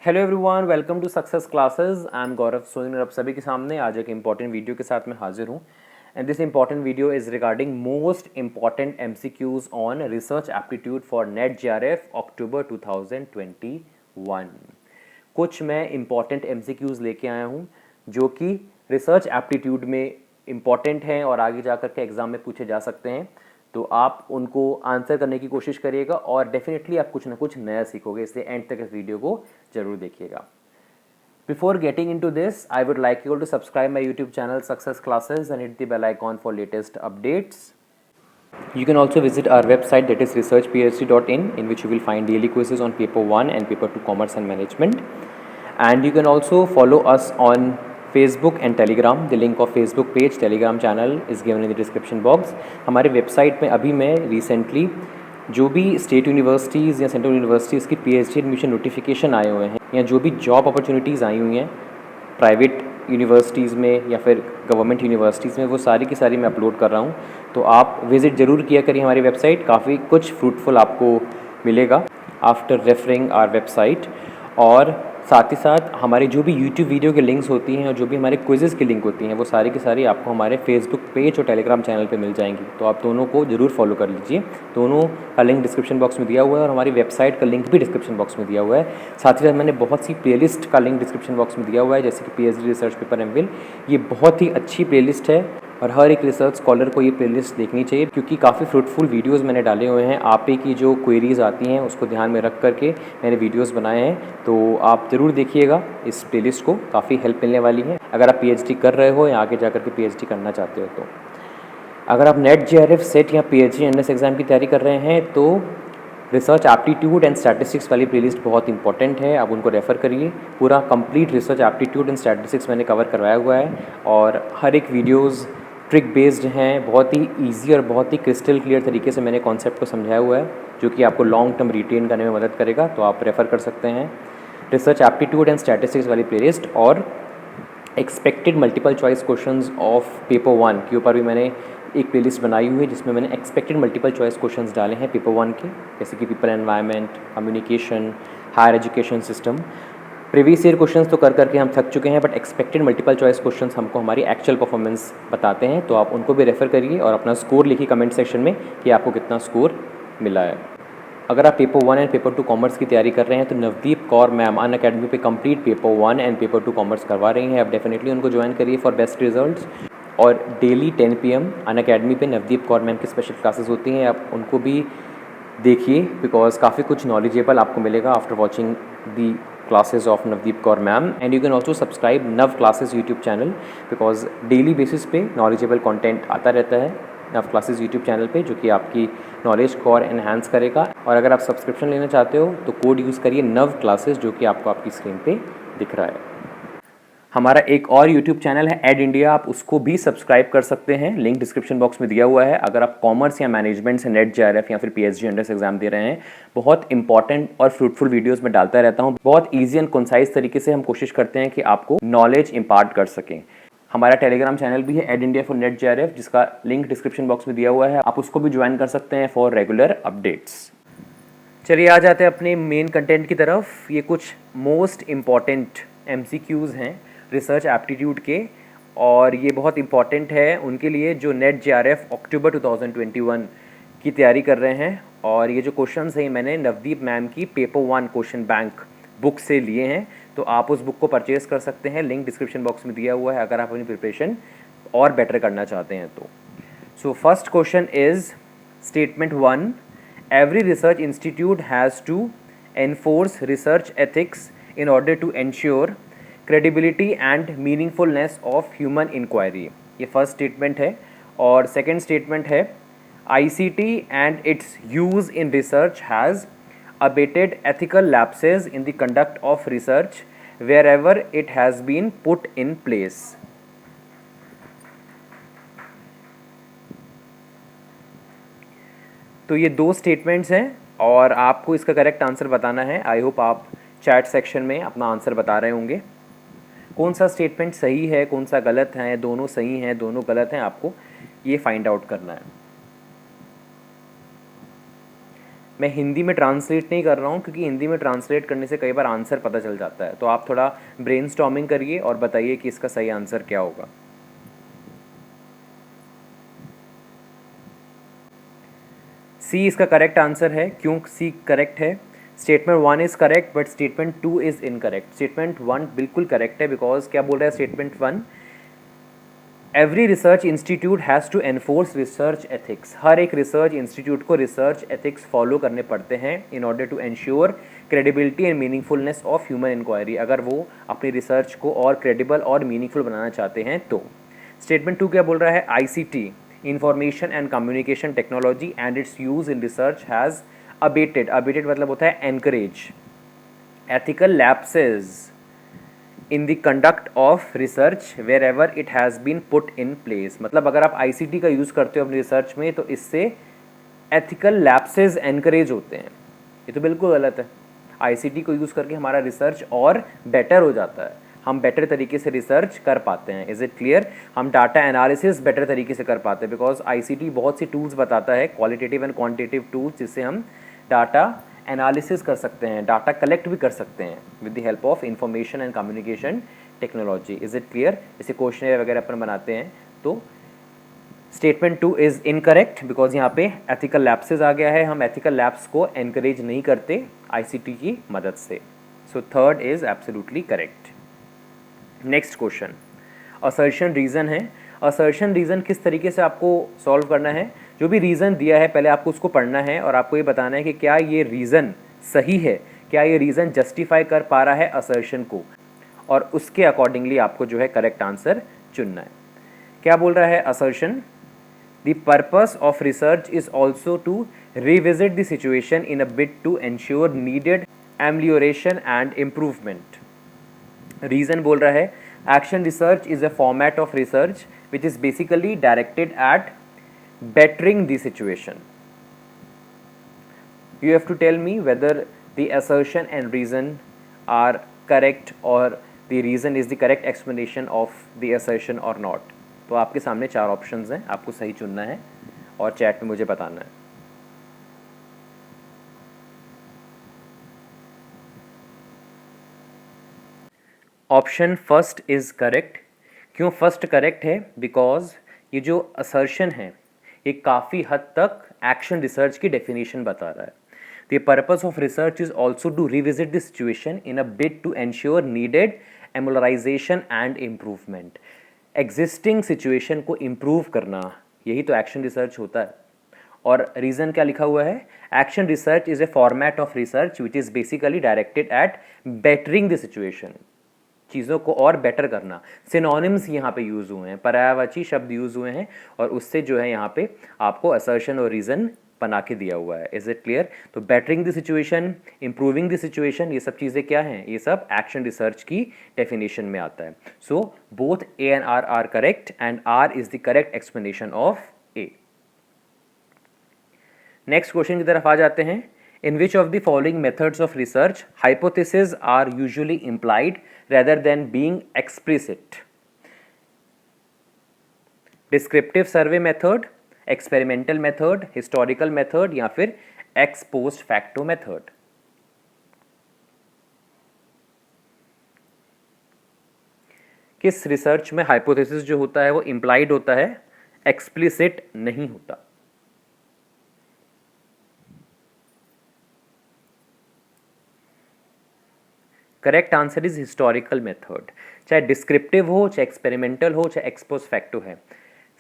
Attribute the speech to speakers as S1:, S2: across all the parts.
S1: Hello everyone, welcome to success classes. I am Gaurav Soin और आप सभी के सामने आज एक इम्पॉर्टेंट वीडियो के साथ मैं हाजिर हूँ। And this important video is regarding most important MCQs on research aptitude for NET JRF October 2021। कुछ मैं इम्पॉर्टेंट एमसीक्यूज लेके आया हूँ जो कि रिसर्च एप्टीट्यूड में इम्पॉर्टेंट हैं और आगे जा कर के एग्ज़ाम में पूछे जा सकते हैं। तो आप उनको आंसर करने की कोशिश करिएगा और डेफिनेटली आप कुछ ना कुछ नया सीखोगे, इसलिए एंड तक इस वीडियो को जरूर देखिएगा। Before getting into this, I would like you to subscribe my YouTube channel success classes and hit the bell icon for latest updates. You can also visit our website, that is researchphd.in, in which you will find daily quizzes on paper 1 and paper 2 commerce and management. And you can also follow us on Facebook and Telegram. The link of Facebook page, Telegram channel is given in the description box. हमारे website में अभी मैं recently जो भी state universities या central universities की PhD admission notification आए हुए हैं या जो भी जॉब अपॉर्चुनिटीज़ आई हुई हैं प्राइवेट यूनिवर्सिटीज़ में या फिर गवर्नमेंट यूनिवर्सिटीज़ में, वो सारी की सारी मैं अपलोड कर रहा हूँ। तो आप विज़िट ज़रूर किया करिए हमारी वेबसाइट, काफ़ी कुछ फ्रूटफुल आपको मिलेगा आफ्टर रेफरिंग आवर वेबसाइट। और साथ ही साथ हमारे जो भी यूट्यूब वीडियो के लिंक्स होती हैं और जो भी हमारे क्विज़ेस की लिंक होती हैं वो सारी की सारी आपको हमारे फेसबुक पेज और टेलीग्राम चैनल पे मिल जाएंगी। तो आप दोनों को ज़रूर फॉलो कर लीजिए। दोनों का लिंक डिस्क्रिप्शन बॉक्स में दिया हुआ है और हमारी वेबसाइट का लिंक भी डिस्क्रिप्शन बॉक्स में दिया हुआ है। साथ ही साथ मैंने बहुत सी प्लेलिस्ट का लिंक डिस्क्रिप्शन बॉक्स में दिया हुआ है, जैसे कि पीएचडी रिसर्च पेपर एमफिल। ये बहुत ही अच्छी प्लेलिस्ट है और हर एक रिसर्च स्कॉलर को ये प्लेलिस्ट देखनी चाहिए, क्योंकि काफ़ी फ्रूटफुल वीडियोस मैंने डाले हुए हैं। आप ही की जो क्वेरीज आती हैं उसको ध्यान में रख करके मैंने वीडियोस बनाए हैं, तो आप ज़रूर देखिएगा इस प्लेलिस्ट को, काफ़ी हेल्प मिलने वाली है अगर आप पीएचडी कर रहे हो या आगे जा कर के पीएचडी करना चाहते हो। तो अगर आप नेट जेआरएफ सेट या पीएचडी एनएस एग्ज़ाम की तैयारी कर रहे हैं तो रिसर्च एप्टीट्यूड एंड स्टैटिस्टिक्स वाली प्लेलिस्ट बहुत इंपॉर्टेंट है, आप उनको रेफ़र करिए। पूरा complete research aptitude and statistics मैंने कवर करवाया हुआ है और हर एक वीडियोज़ ट्रिक बेस्ड हैं, बहुत ही ईजी और बहुत ही क्रिस्टल क्लियर तरीके से मैंने कॉन्सेप्ट को समझाया हुआ है, जो कि आपको लॉन्ग टर्म रिटेन करने में मदद करेगा। तो आप रेफ़र कर सकते हैं रिसर्च एप्टीट्यूड एंड स्टैटिस्टिक्स वाली प्लेलिस्ट। और expected multiple choice questions of paper 1 के ऊपर भी मैंने एक प्लेलिस्ट बनाई हुई है, जिसमें मैंने एक्सपेक्टेड मल्टीपल चॉइस क्वेश्चंस डाले हैं पेपर 1 के, जैसे कि people environment, communication, higher education system. Previous year questions तो कर करके हम थक चुके हैं, but expected multiple choice questions हमको हमारी एक्चुअल परफॉर्मेंस बताते हैं। तो आप उनको भी रेफ़र करिए और अपना स्कोर लिखिए कमेंट सेक्शन में कि आपको कितना स्कोर मिला है। अगर आप पेपर 1 एंड पेपर 2 कॉमर्स की तैयारी कर रहे हैं तो नवदीप कौर मैम अनअकैडमी पे complete paper 1 and paper 2 commerce करवा रही हैं। आप डेफिनेटली उनको ज्वाइन करिए फॉर बेस्ट रिजल्ट्स। और डेली 10 PM अनअकैडमी पे नवदीप कौर मैम की स्पेशल क्लासेस होती हैं, आप उनको भी देखिए, बिकॉज काफ़ी कुछ नॉलेजेबल आपको मिलेगा after watching the classes of Navdeep Kaur ma'am. And you can also subscribe Nav classes YouTube channel, because daily basis पे नॉलेजेबल कंटेंट आता रहता है नव क्लासेस यूट्यूब चैनल पे, जो कि आपकी नॉलेज को और एनहांस करेगा। और अगर आप सब्सक्रिप्शन लेना चाहते हो तो कोड यूज़ करिए नव क्लासेस, जो कि आपको आपकी स्क्रीन पे दिख रहा है। हमारा एक और यूट्यूब चैनल है एड इंडिया, आप उसको भी सब्सक्राइब कर सकते हैं, लिंक डिस्क्रिप्शन बॉक्स में दिया हुआ है। अगर आप कॉमर्स या मैनेजमेंट से नेट जेआरएफ या फिर पीएचडी एंट्रेंस एग्जाम दे रहे हैं, बहुत इंपॉर्टेंट और फ्रूटफुल वीडियोस में डालता रहता हूं। बहुत ईजी एंड कंसाइज तरीके से हम कोशिश करते हैं कि आपको नॉलेज इंपार्ट कर सकें। हमारा टेलीग्राम चैनल भी है ed India for NET JRF, जिसका लिंक डिस्क्रिप्शन बॉक्स में दिया हुआ है, आप उसको भी ज्वाइन कर सकते हैं फॉर रेगुलर अपडेट्स। चलिए आ जाते हैं अपने मेन कंटेंट की तरफ। ये कुछ मोस्ट इम्पॉर्टेंट एमसीक्यूज़ हैं रिसर्च एप्टीट्यूड के, और ये बहुत इंपॉर्टेंट है उनके लिए जो नेट जेआरएफ अक्टूबर 2021 की तैयारी कर रहे हैं। और ये जो क्वेश्चंस हैं मैंने नवदीप मैम की पेपर 1 क्वेश्चन बैंक बुक से लिए हैं, तो आप उस बुक को परचेज़ कर सकते हैं, लिंक डिस्क्रिप्शन बॉक्स में दिया हुआ है अगर आप अपनी प्रिपरेशन और बेटर करना चाहते हैं तो। So first question is statement 1, every research institute has to enforce research ethics in order to ensure credibility and meaningfulness of human inquiry। ये फर्स्ट स्टेटमेंट है। और सेकेंड स्टेटमेंट है ICT and its use in research has abated ethical lapses in the conduct of research wherever it has been put in place। तो ये दो statements हैं और आपको इसका करेक्ट आंसर बताना है। आई होप आप चैट सेक्शन में अपना आंसर बता रहे होंगे, कौन सा स्टेटमेंट सही है कौन सा गलत है, दोनों सही हैं दोनों गलत हैं, आपको ये फाइंड आउट करना है। मैं हिंदी में ट्रांसलेट नहीं कर रहा हूँ क्योंकि हिंदी में ट्रांसलेट करने से कई बार आंसर पता चल जाता है, तो आप थोड़ा ब्रेनस्टॉर्मिंग करिए और बताइए कि इसका सही आंसर क्या होगा। सी इसका करेक्ट आंसर है। क्यों सी करेक्ट है? Statement 1 is correct but statement 2 is incorrect. Statement 1 बिल्कुल करेक्ट है, बिकॉज क्या बोल रहा है statement 1, every research institute has to enforce research ethics. हर एक रिसर्च इंस्टीट्यूट को रिसर्च एथिक्स फॉलो करने पड़ते हैं in order to ensure credibility and meaningfulness of human inquiry, अगर वो अपनी रिसर्च को और क्रेडिबल और मीनिंगफुल बनाना चाहते हैं तो। स्टेटमेंट 2 क्या बोल रहा है? ICT, information and communication technology and its use in research has abetted, abetted मतलब होता है encourage ethical lapses in the conduct of research wherever it has been put in place. मतलब अगर आप ICT का यूज़ करते हो अपनी रिसर्च में तो इससे एथिकल लैप्सेज एनकरेज होते हैं। ये तो बिल्कुल गलत है। ICT को यूज़ करके हमारा रिसर्च और बेटर हो जाता है, हम बेटर तरीके से रिसर्च कर पाते हैं। Is it clear? हम डाटा एनालिसिस बेटर तरीके से कर पाते हैं बिकॉज ICT बहुत सी टूल्स बताता है, क्वालिटेटिव एंड क्वांटिटेटिव टूल्स, जिससे हम डाटा एनालिसिस कर सकते हैं, डाटा कलेक्ट भी कर सकते हैं with the help of information and communication technology. Is it clear? इसे क्वेश्चन वगैरह अपन बनाते हैं तो स्टेटमेंट 2 इज़ इनकरेक्ट बिकॉज यहाँ पे एथिकल लैप्सेस आ गया है, हम एथिकल लैप्स को एनकरेज नहीं करते ICT की मदद से। So third is absolutely correct. Next question, assertion reason है। असर्शन रीज़न किस तरीके से आपको सॉल्व करना है? जो भी रीज़न दिया है पहले आपको उसको पढ़ना है और आपको ये बताना है कि क्या ये रीज़न सही है, क्या ये रीज़न जस्टिफाई कर पा रहा है असर्शन को, और उसके अकॉर्डिंगली आपको जो है करेक्ट आंसर चुनना है। क्या बोल रहा है assertion? The purpose of research is also to revisit the situation in a bit to ensure needed amelioration and improvement. Reason बोल रहा है action research is a format of research which is basically directed at bettering the situation. You have to tell me whether the assertion and reason are correct or the reason is the correct explanation of the assertion or not. तो आपके सामने 4 options हैं, आपको सही चुनना है और chat में मुझे बताना है। Option first is correct. क्यों फर्स्ट करेक्ट है? बिकॉज ये जो असर्शन है ये काफ़ी हद तक एक्शन रिसर्च की डेफिनेशन बता रहा है। The purpose of research is also to revisit the situation in a bit to ensure needed amelioration and improvement. Existing situation को इम्प्रूव करना, यही तो एक्शन रिसर्च होता है। और रीज़न क्या लिखा हुआ है? Action research is a format of research which is basically directed eight bettering the situation, चीज़ों को और बेटर करना। सिनोनिम्स यहाँ पे यूज़ हुए हैं, पर्यायवाची शब्द यूज़ हुए हैं और उससे जो है यहाँ पे आपको असर्शन और रीज़न बना के दिया हुआ है। Is it clear? तो bettering the situation, improving the situation, ये सब चीज़ें क्या हैं? ये सब एक्शन रिसर्च की डेफिनेशन में आता है। So both A and R are correct and R is the correct explanation of A. Next question की तरफ आ जाते हैं। In which of the following methods of research hypotheses are usually implied rather than being explicit? Descriptive survey method, experimental method, historical method या फिर ex post facto method? किस research में hypothesis जो होता है वो इम्प्लाइड होता है, एक्सप्लिसिट नहीं होता? Correct answer is historical method. चाहे डिस्क्रिप्टिव हो, चाहे एक्सपेरिमेंटल हो, चाहे एक्स पोस्ट फैक्टो है,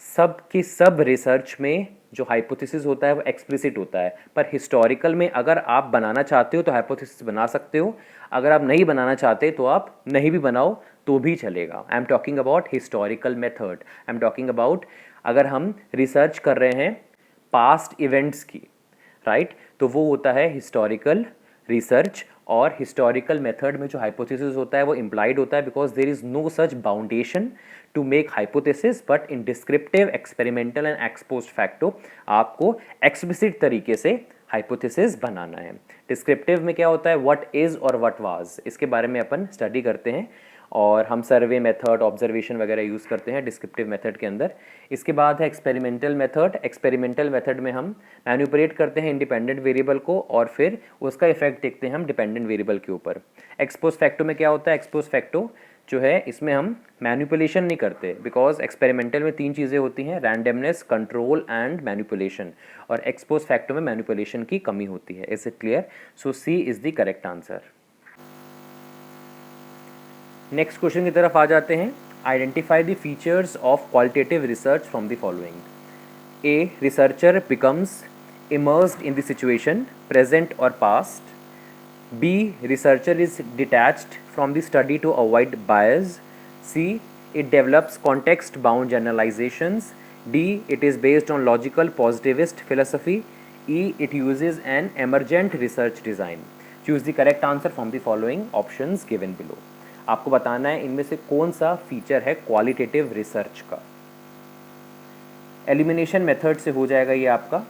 S1: सब की सब रिसर्च में जो हाइपोथेसिस होता है वो एक्सप्लिसिट होता है। पर हिस्टोरिकल में अगर आप बनाना चाहते हो तो हाइपोथेसिस बना सकते हो, अगर आप नहीं बनाना चाहते तो आप नहीं भी बनाओ तो भी चलेगा। I am talking about historical method. I am talking about अगर हम रिसर्च कर रहे हैं पास्ट इवेंट्स की, राइट, तो वो होता है हिस्टोरिकल रिसर्च। और हिस्टोरिकल मेथड में जो हाइपोथेसिस होता है वो इम्प्लाइड होता है because there is no such boundation to make hypothesis. But in descriptive, experimental and ex post facto आपको एक्सप्लिसिट तरीके से हाइपोथेसिस बनाना है। डिस्क्रिप्टिव में क्या होता है, व्हाट इज़ और व्हाट वाज, इसके बारे में अपन स्टडी करते हैं और हम सर्वे मेथड, ऑब्जर्वेशन वगैरह यूज़ करते हैं डिस्क्रिप्टिव मेथड के अंदर। इसके बाद है एक्सपेरिमेंटल मेथड। एक्सपेरिमेंटल मेथड में हम मैनिपुलेट करते हैं इंडिपेंडेंट वेरिएबल को और फिर उसका इफेक्ट देखते हैं हम डिपेंडेंट वेरिएबल के ऊपर। एक्सपोस्ट फैक्टो में क्या होता है, एक्सपोस्ट फैक्टो जो है इसमें हम मैनिपुलेशन नहीं करते, बिकॉज एक्सपेरिमेंटल में 3 चीज़ें होती हैं, रैंडमनेस, कंट्रोल एंड मैनिपुलेशन, और एक्सपोस्ट फैक्टो में मैनिपुलेशन की कमी होती है। Is it clear? So C is the correct answer. Next question की तरफ आ जाते हैं। Identify the features of qualitative research from the following. A, researcher becomes immersed in the situation, present और past. B, researcher is detached from the study to avoid bias. C, it develops context-bound generalizations. D, it is based on logical positivist philosophy. E, it uses an emergent research design. Choose the correct answer from the following options given below. आपको बताना है इनमें से कौन सा feature है qualitative research का। Elimination method से हो जाएगा ये आपका,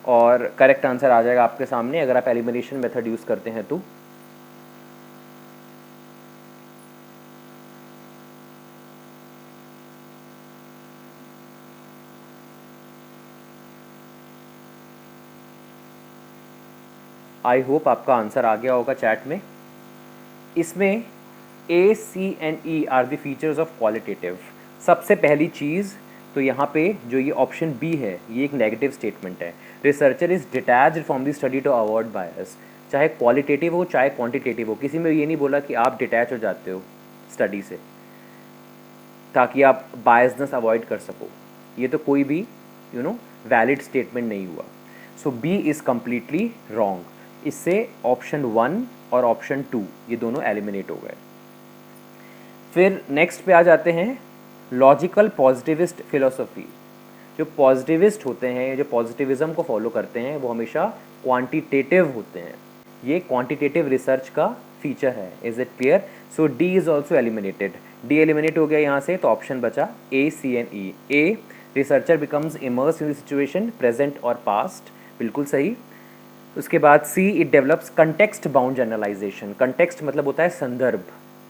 S1: और करेक्ट आंसर आ जाएगा आपके सामने अगर आप एलिमिनेशन मेथड यूज़ करते हैं तो। आई होप आपका आंसर आ गया होगा चैट में। इसमें A, C and E are the features of qualitative. सबसे पहली चीज़ तो यहाँ पे जो ये ऑप्शन बी है ये एक नेगेटिव स्टेटमेंट है। Researcher is detached from the study to avoid bias. चाहे क्वालिटेटिव हो चाहे क्वांटिटेटिव हो, किसी में ये नहीं बोला कि आप डिटैच हो जाते हो स्टडी से ताकि आप बायसनेस अवॉइड कर सको। ये तो कोई भी वैलिड स्टेटमेंट नहीं हुआ। सो बी इज़ कम्प्लीटली रॉन्ग। इससे ऑप्शन 1 और ऑप्शन 2 ये दोनों एलिमिनेट हो गए। फिर नेक्स्ट पे आ जाते हैं लॉजिकल पॉजिटिविस्ट फिलोसफी। जो पॉजिटिविस्ट होते हैं, जो पॉजिटिविज्म को फॉलो करते हैं, वो हमेशा क्वांटिटेटिव होते हैं। ये क्वांटिटेटिव रिसर्च का फीचर है। Is it clear? So D is also eliminated. D eliminate हो गया यहाँ से, तो ऑप्शन बचा A, C and E. A, researcher becomes immerse in the situation, present और पास्ट, बिल्कुल सही। उसके बाद C, it develops context bound generalisation. Context मतलब होता है संदर्भ,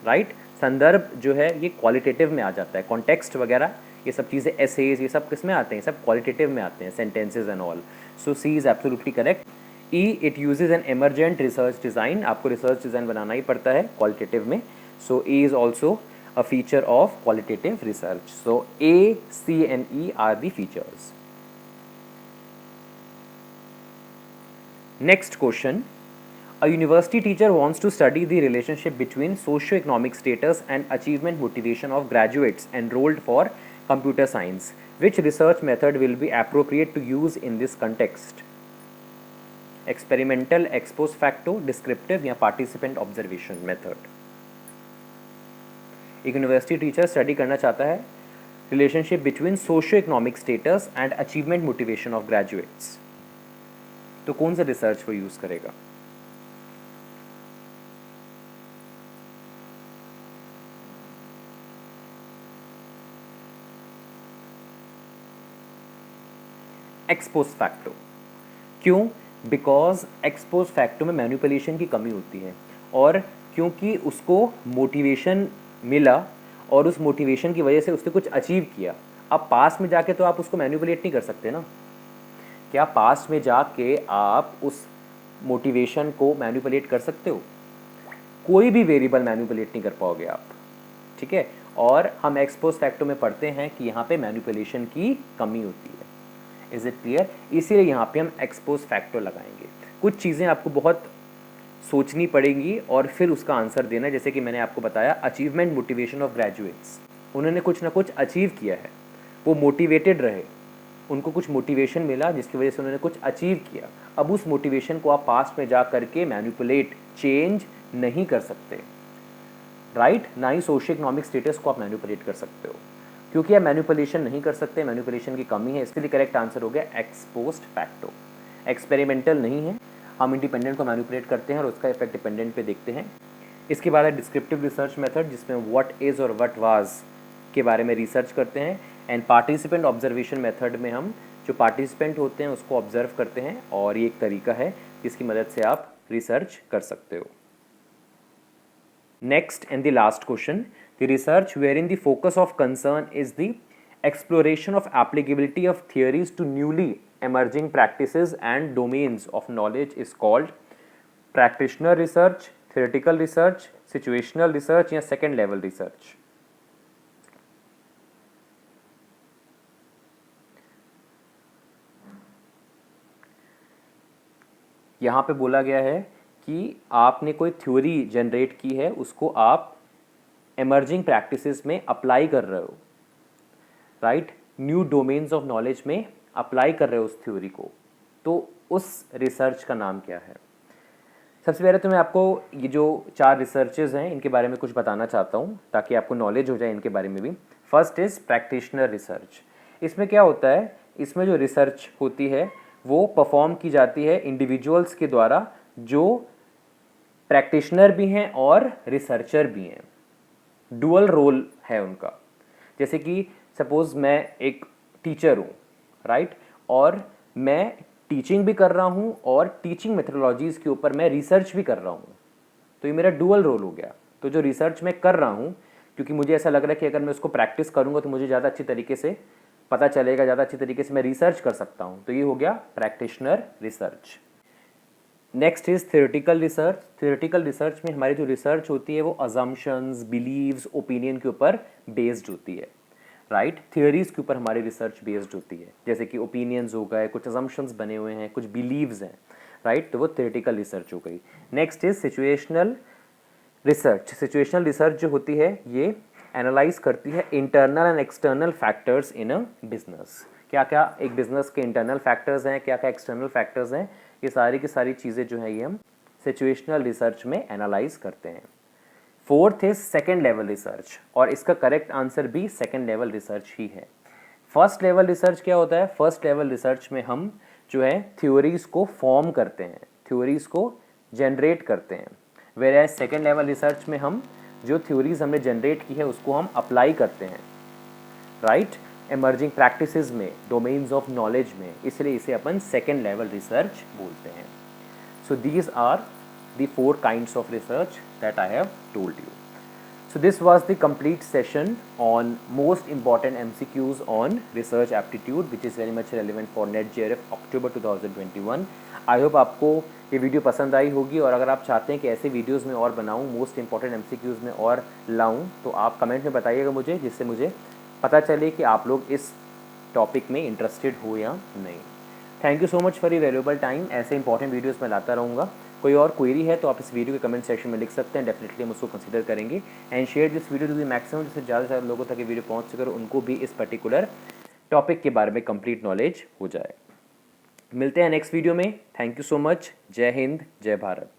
S1: राइट? संदर्भ जो है ये क्वालिटेटिव में आ जाता है। कॉन्टेक्स्ट वगैरह ये सब चीज़ें, एसेज, ये सब किस में आते हैं, सब क्वालिटेटिव में आते हैं, sentences and all. So C is absolutely correct. E, it uses an emergent research design. आपको रिसर्च डिज़ाइन बनाना ही पड़ता है क्वालिटेटिव में। So E is also a feature of qualitative research. So A, C and E are the features. Next question. A university teacher wants to study the relationship between socio-economic status and achievement motivation of graduates enrolled for computer science. Which research method will be appropriate to use in this context? Experimental, ex post facto, descriptive या participant observation method? एक university teacher study करना चाहता है relationship between socio-economic status and achievement motivation of graduates, तो कौन सा research वो use करेगा? Ex post facto. क्यों? बिकॉज एक्सपोस्ट फैक्टो में मैनिपुलेशन की कमी होती है, और क्योंकि उसको मोटिवेशन मिला और उस मोटिवेशन की वजह से उसने कुछ अचीव किया। अब पास में जाके तो आप उसको मैनिपुलेट नहीं कर सकते ना। क्या पास में जाके आप उस मोटिवेशन को मैनिपुलेट कर सकते हो? कोई भी वेरिएबल मैनिपुलेट नहीं कर पाओगे आप, ठीक है? और हम एक्सपोस्ट फैक्टो में पढ़ते हैं कि यहाँ पे मैनिपुलेशन की कमी होती है। Is it clear? इसीलिए यहाँ पे हम एक्सपोस्ट फैक्टो लगाएंगे। कुछ चीज़ें आपको बहुत सोचनी पड़ेंगी और फिर उसका आंसर देना। जैसे कि मैंने आपको बताया अचीवमेंट मोटिवेशन ऑफ ग्रेजुएट्स, उन्होंने कुछ ना कुछ अचीव किया है, वो मोटिवेटेड रहे, उनको कुछ मोटिवेशन मिला जिसकी वजह से उन्होंने कुछ अचीव किया। अब उस मोटिवेशन को आप पास्ट में जा करके मैनिपुलेट, चेंज नहीं कर सकते, राइट? ना ही सोशियो इकोनॉमिक स्टेटस को आप मैनिपुलेट कर सकते हो, क्योंकि आप मैनिपुलेशन नहीं कर सकते, मैनिपुलेशन की कमी है। इसके लिए करेक्ट आंसर हो गया एक्सपोस्ट फैक्टो। एक्सपेरिमेंटल नहीं है, हम इंडिपेंडेंट को मैनिपुलेट करते हैं और उसका इफेक्ट डिपेंडेंट पे देखते हैं। इसके बाद है डिस्क्रिप्टिव रिसर्च मेथड, जिसमें व्हाट इज़ और व्हाट वाज के बारे में रिसर्च करते हैं। एंड पार्टिसिपेंट ऑब्जर्वेशन मेथड में हम जो पार्टिसिपेंट होते हैं उसको ऑब्जर्व करते हैं, और ये एक तरीका है जिसकी मदद से आप रिसर्च कर सकते हो। Next and the last question, the research wherein the focus of concern is the exploration of applicability of theories to newly emerging practices and domains of knowledge is called practitioner research, theoretical research, situational research या second level research। यहाँ पे बोला गया है कि आपने कोई theory generate की है, उसको आप एमर्जिंग प्रैक्टिसेस में अप्लाई कर रहे हो, right, new domains of knowledge में अप्लाई कर रहे हो उस थ्योरी को, तो उस रिसर्च का नाम क्या है। सबसे पहले तो मैं आपको ये जो 4 रिसर्चेज हैं इनके बारे में कुछ बताना चाहता हूँ ताकि आपको नॉलेज हो जाए इनके बारे में भी। First is practitioner research. इसमें क्या होता है, इसमें जो रिसर्च होती है वो परफॉर्म की जाती है इंडिविजुअल्स के द्वारा जो प्रैक्टिशनर भी हैं और रिसर्चर भी हैं, डुअल रोल है उनका। जैसे कि सपोज़ मैं एक टीचर हूँ, राइट, और मैं टीचिंग भी कर रहा हूँ और टीचिंग मेथोडोलॉजीज़ के ऊपर मैं रिसर्च भी कर रहा हूँ, तो ये मेरा डुअल रोल हो गया। तो जो रिसर्च मैं कर रहा हूँ, क्योंकि मुझे ऐसा लग रहा है कि अगर मैं उसको प्रैक्टिस करूँगा तो मुझे ज़्यादा अच्छी तरीके से पता चलेगा, ज़्यादा अच्छी तरीके से मैं रिसर्च कर सकता हूँ, तो ये हो गया practitioner research. Next is theoretical research. Theoretical research में हमारी जो रिसर्च होती है वो अजम्पशंस, बिलीव्स, ओपिनियन के ऊपर बेस्ड होती है, राइट, थियोरीज के ऊपर हमारी रिसर्च बेस्ड होती है। जैसे कि ओपिनियंस हो गए, कुछ अजम्पशंस बने हुए हैं, कुछ बिलीव्स हैं, राइट, तो वो थ्योरेटिकल रिसर्च हो गई। Next is situational research. Situational research जो होती है ये एनालाइज करती है internal and external factors in a business. क्या क्या एक बिजनेस के इंटरनल फैक्टर्स हैं, क्या क्या एक्सटर्नल फैक्टर्स हैं, ये सारी की सारी चीज़ें जो है ये हम सिचुएशनल रिसर्च में एनालाइज करते हैं। Fourth is second level research, और इसका करेक्ट आंसर भी सेकेंड लेवल रिसर्च ही है। फर्स्ट लेवल रिसर्च क्या होता है, फर्स्ट लेवल रिसर्च में हम जो है थ्योरीज को फॉर्म करते हैं, थ्योरीज को जनरेट करते हैं, वेयर सेकेंड लेवल रिसर्च में हम जो थ्योरीज हमने जनरेट की है उसको हम अप्लाई करते हैं, राइट, एमर्जिंग प्रैक्टिसेस में, डोमेन्स ऑफ नॉलेज में, इसलिए इसे अपन सेकेंड लेवल रिसर्च बोलते हैं। So these are the 4 kinds of research that I have told you. So this was the complete session on most important MCQs on research aptitude, which is very much relevant for NET JRF October 2021. I hope आपको ये video पसंद आई होगी, और अगर आप चाहते हैं कि ऐसे वीडियोस में और बनाऊं, मोस्ट इंपॉर्टेंट MCQs में और लाऊं, तो आप कमेंट में बताइएगा मुझे, जिससे मुझे पता चले कि आप लोग इस टॉपिक में इंटरेस्टेड हो या नहीं। Thank you so much for your valuable time. ऐसे इंपॉर्टेंट वीडियोस मैं लाता रहूँगा। कोई और क्वेरी है तो आप इस वीडियो के कमेंट सेक्शन में लिख सकते हैं, डेफिनेटली हम उसको कंसीडर करेंगे। And share this video to the maximum, जिससे ज़्यादा से ज़्यादा लोगों तक ये वीडियो पहुंच सके और उनको भी इस पर्टिकुलर टॉपिक के बारे में कंप्लीट नॉलेज हो जाए। मिलते हैं नेक्स्ट वीडियो में। Thank you so much. जय हिंद, जय भारत।